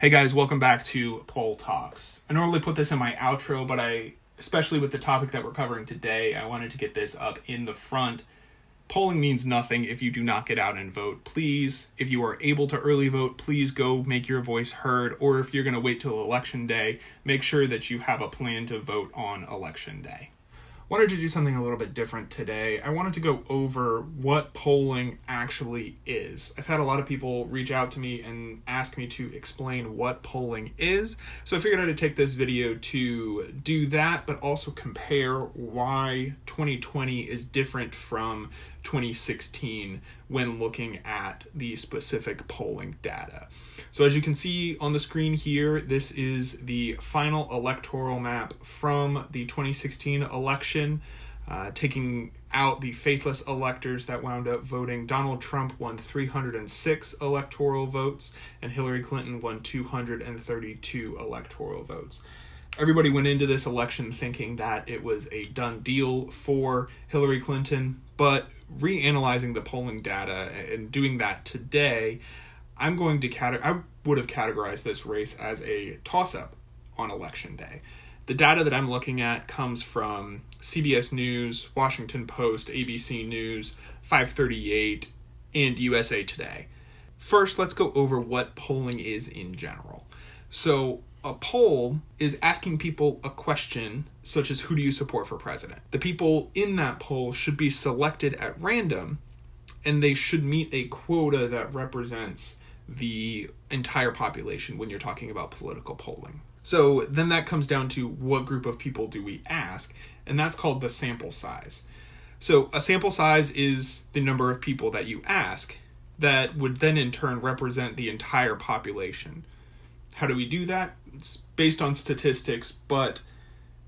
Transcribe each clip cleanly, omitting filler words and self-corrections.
Hey guys, welcome back to Poll Talks. I normally put this in my outro, but especially with the topic that we're covering today, I wanted to get this up in the front. Polling means nothing if you do not get out and vote. Please, if you are able to early vote, please go make your voice heard. Or if you're going to wait till election day, make sure that you have a plan to vote on election day. Wanted to do something a little bit different today. I wanted to go over what polling actually is. I've had a lot of people reach out to me and ask me to explain what polling is. So I figured I'd take this video to do that, but also compare why 2020 is different from 2016 when looking at the specific polling data. So as you can see on the screen here, this is the final electoral map from the 2016 election, taking out the faithless electors that wound up voting. Donald Trump won 306 electoral votes, and Hillary Clinton won 232 electoral votes. Everybody went into this election thinking that it was a done deal for Hillary Clinton, but reanalyzing the polling data and doing that today, I would have categorized this race as a toss-up on election day. The data that I'm looking at comes from CBS News, Washington Post, ABC News, 538, and USA Today. First, let's go over what polling is in general. So a poll is asking people a question such as, who do you support for president? The people in that poll should be selected at random, and they should meet a quota that represents the entire population when you're talking about political polling. So then that comes down to, what group of people do we ask? And that's called the sample size. So a sample size is the number of people that you ask that would then in turn represent the entire population. How do we do that? It's based on statistics, but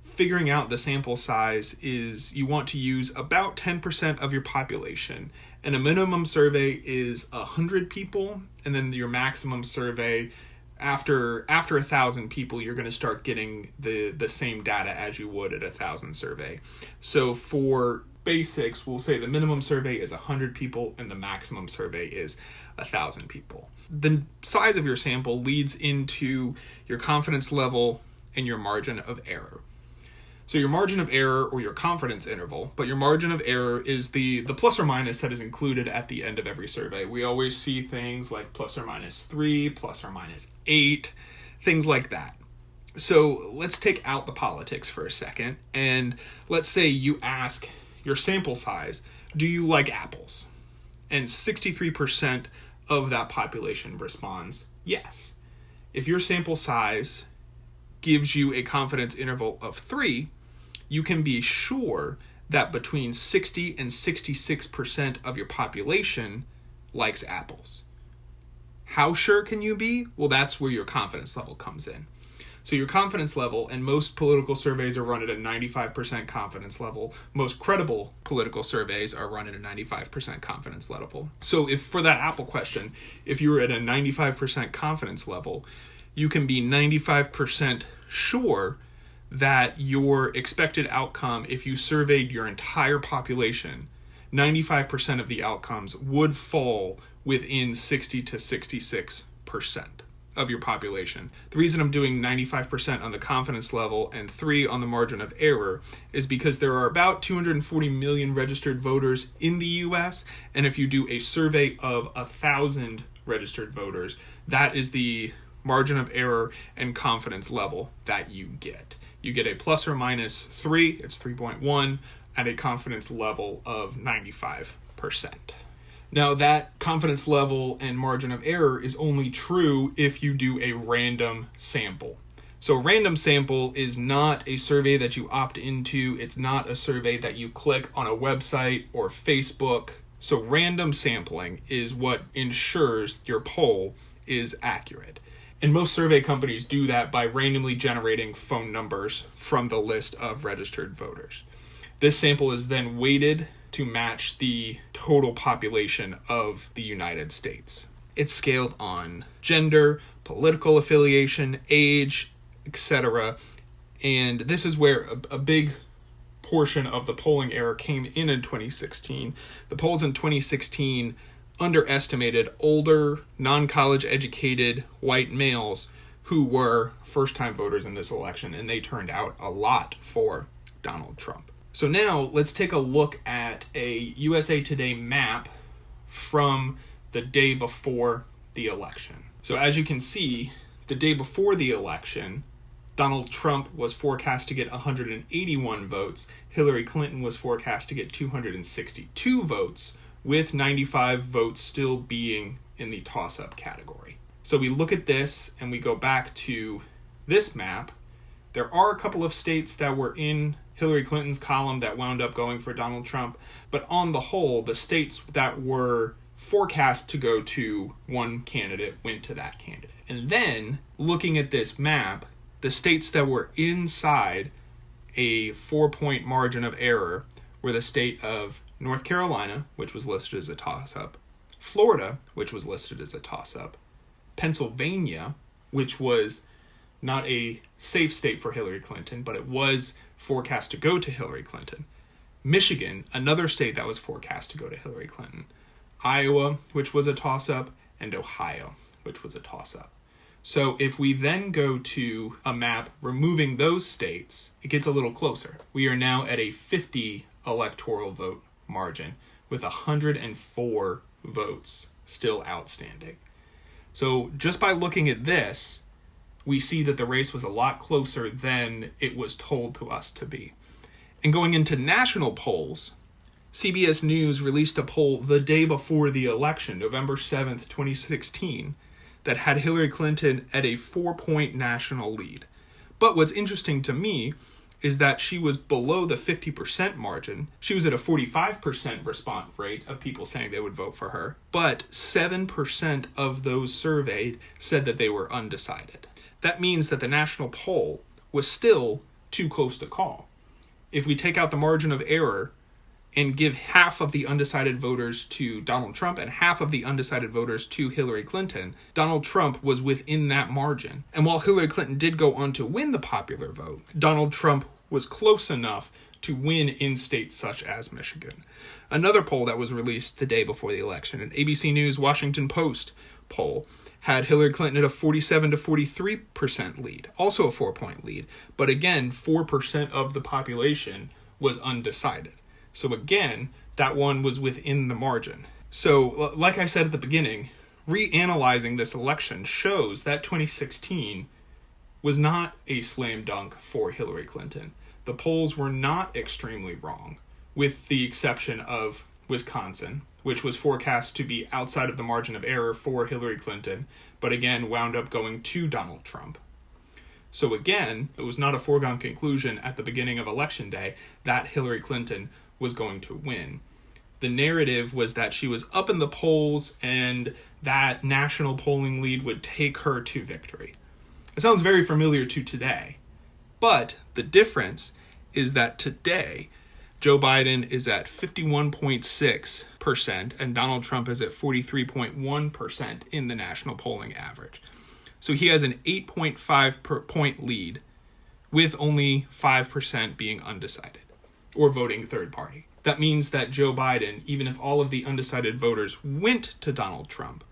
figuring out the sample size is you want to use about 10% of your population. And a minimum survey is 100 people, and then your maximum survey, after 1,000 people, you're going to start getting the same data as you would at 1,000 survey. So for basics, we'll say the minimum survey is 100 people and the maximum survey is 1,000 people. The size of your sample leads into your confidence level and your margin of error. So your margin of error, or your confidence interval, but your margin of error is the plus or minus that is included at the end of every survey. We always see things like plus or minus 3, plus or minus 8, things like that. So let's take out the politics for a second, and let's say you ask your sample size, do you like apples? And 63% of that population responds yes. If your sample size gives you a confidence interval of 3, you can be sure that between 60 and 66% of your population likes apples. How sure can you be? Well, that's where your confidence level comes in. So your confidence level, and most political surveys are run at a 95% confidence level. Most credible political surveys are run at a 95% confidence level. So if for that Apple question, if you were at a 95% confidence level, you can be 95% sure that your expected outcome, if you surveyed your entire population, 95% of the outcomes would fall within 60 to 66% of your population. The reason I'm doing 95% on the confidence level and 3 on the margin of error is because there are about 240 million registered voters in the US, and if you do a survey of 1,000 registered voters, that is the margin of error and confidence level that you get. You get a plus or minus 3, it's 3.1, at a confidence level of 95%. Now that confidence level and margin of error is only true if you do a random sample. So a random sample is not a survey that you opt into, it's not a survey that you click on a website or Facebook. So random sampling is what ensures your poll is accurate. And most survey companies do that by randomly generating phone numbers from the list of registered voters. This sample is then weighted to match the total population of the United States. It's scaled on gender, political affiliation, age, etc. And this is where a big portion of the polling error came in 2016. The polls in 2016 underestimated older, non-college educated white males who were first-time voters in this election, and they turned out a lot for Donald Trump. So now let's take a look at a USA Today map from the day before the election. So as you can see, the day before the election, Donald Trump was forecast to get 181 votes. Hillary Clinton was forecast to get 262 votes, with 95 votes still being in the toss-up category. So we look at this and we go back to this map. There are a couple of states that were in Hillary Clinton's column that wound up going for Donald Trump, but on the whole, the states that were forecast to go to one candidate went to that candidate. And then, looking at this map, the states that were inside a 4-point margin of error were the state of North Carolina, which was listed as a toss-up, Florida, which was listed as a toss-up, Pennsylvania, which was not a safe state for Hillary Clinton, but it was forecast to go to Hillary Clinton, Michigan, another state that was forecast to go to Hillary Clinton, Iowa, which was a toss-up, and Ohio, which was a toss-up. So if we then go to a map removing those states, it gets a little closer. We are now at a 50 electoral vote margin with 104 votes still outstanding. So just by looking at this, we see that the race was a lot closer than it was told to us to be. And going into national polls, CBS News released a poll the day before the election, November 7th, 2016, that had Hillary Clinton at a 4-point national lead. But what's interesting to me is that she was below the 50% margin. She was at a 45% response rate of people saying they would vote for her, but 7% of those surveyed said that they were undecided. That means that the national poll was still too close to call. If we take out the margin of error and give half of the undecided voters to Donald Trump and half of the undecided voters to Hillary Clinton, Donald Trump was within that margin. And while Hillary Clinton did go on to win the popular vote, Donald Trump was close enough to win in states such as Michigan. Another poll that was released the day before the election, an ABC News Washington Post poll, had Hillary Clinton at a 47 to 43% lead, also a 4-point lead. But again, 4% of the population was undecided. So again, that one was within the margin. So like I said at the beginning, reanalyzing this election shows that 2016 was not a slam dunk for Hillary Clinton. The polls were not extremely wrong, with the exception of Wisconsin, which was forecast to be outside of the margin of error for Hillary Clinton, but again wound up going to Donald Trump. So again, it was not a foregone conclusion at the beginning of Election Day that Hillary Clinton was going to win. The narrative was that she was up in the polls and that national polling lead would take her to victory. It sounds very familiar to today, but the difference is that today Joe Biden is at 51.6% and Donald Trump is at 43.1% in the national polling average. So he has an 8.5 point lead with only 5% being undecided or voting third party. That means that Joe Biden, even if all of the undecided voters went to Donald Trump,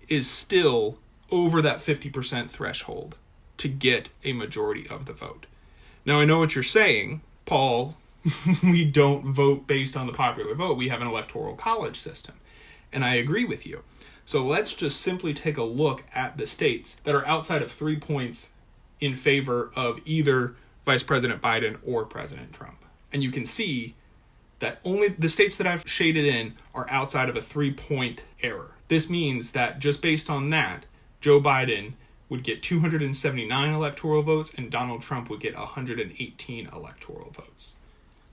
is still over that 50% threshold to get a majority of the vote. Now, I know what you're saying, Paul, we don't vote based on the popular vote. We have an electoral college system. And I agree with you. So let's just simply take a look at the states that are outside of 3 points in favor of either Vice President Biden or President Trump. And you can see that only the states that I've shaded in are outside of a 3-point error. This means that just based on that, Joe Biden would get 279 electoral votes and Donald Trump would get 118 electoral votes.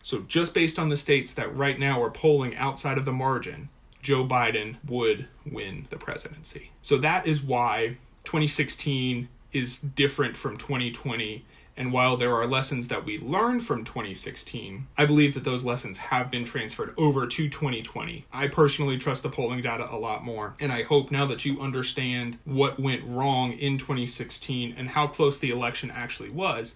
So just based on the states that right now are polling outside of the margin, Joe Biden would win the presidency. So that is why 2016 is different from 2020. And while there are lessons that we learned from 2016, I believe that those lessons have been transferred over to 2020. I personally trust the polling data a lot more. And I hope now that you understand what went wrong in 2016 and how close the election actually was,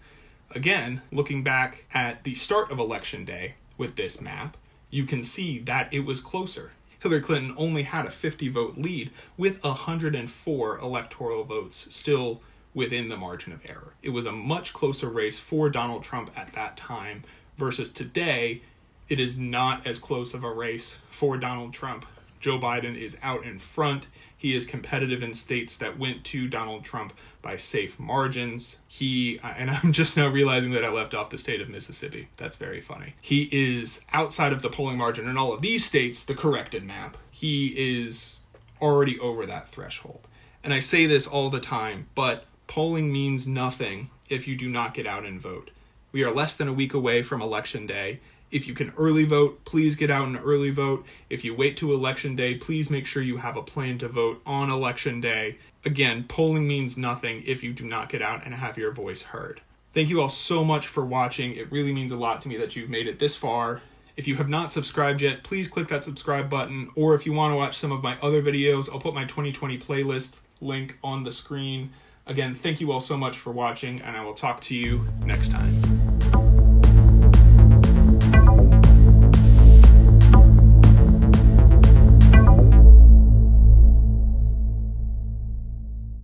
again, looking back at the start of Election Day with this map, you can see that it was closer. Hillary Clinton only had a 50-vote lead with 104 electoral votes still within the margin of error. It was a much closer race for Donald Trump at that time versus today. It is not as close of a race for Donald Trump. Joe Biden is out in front. He is competitive in states that went to Donald Trump by safe margins. And I'm just now realizing that I left off the state of Mississippi. That's very funny. He is outside of the polling margin in all of these states, the corrected map. He is already over that threshold. And I say this all the time, but polling means nothing if you do not get out and vote. We are less than a week away from Election Day. If you can early vote, please get out and early vote. If you wait to Election Day, please make sure you have a plan to vote on Election Day. Again, polling means nothing if you do not get out and have your voice heard. Thank you all so much for watching. It really means a lot to me that you've made it this far. If you have not subscribed yet, please click that subscribe button. Or if you want to watch some of my other videos, I'll put my 2020 playlist link on the screen. Again, thank you all so much for watching, and I will talk to you next time.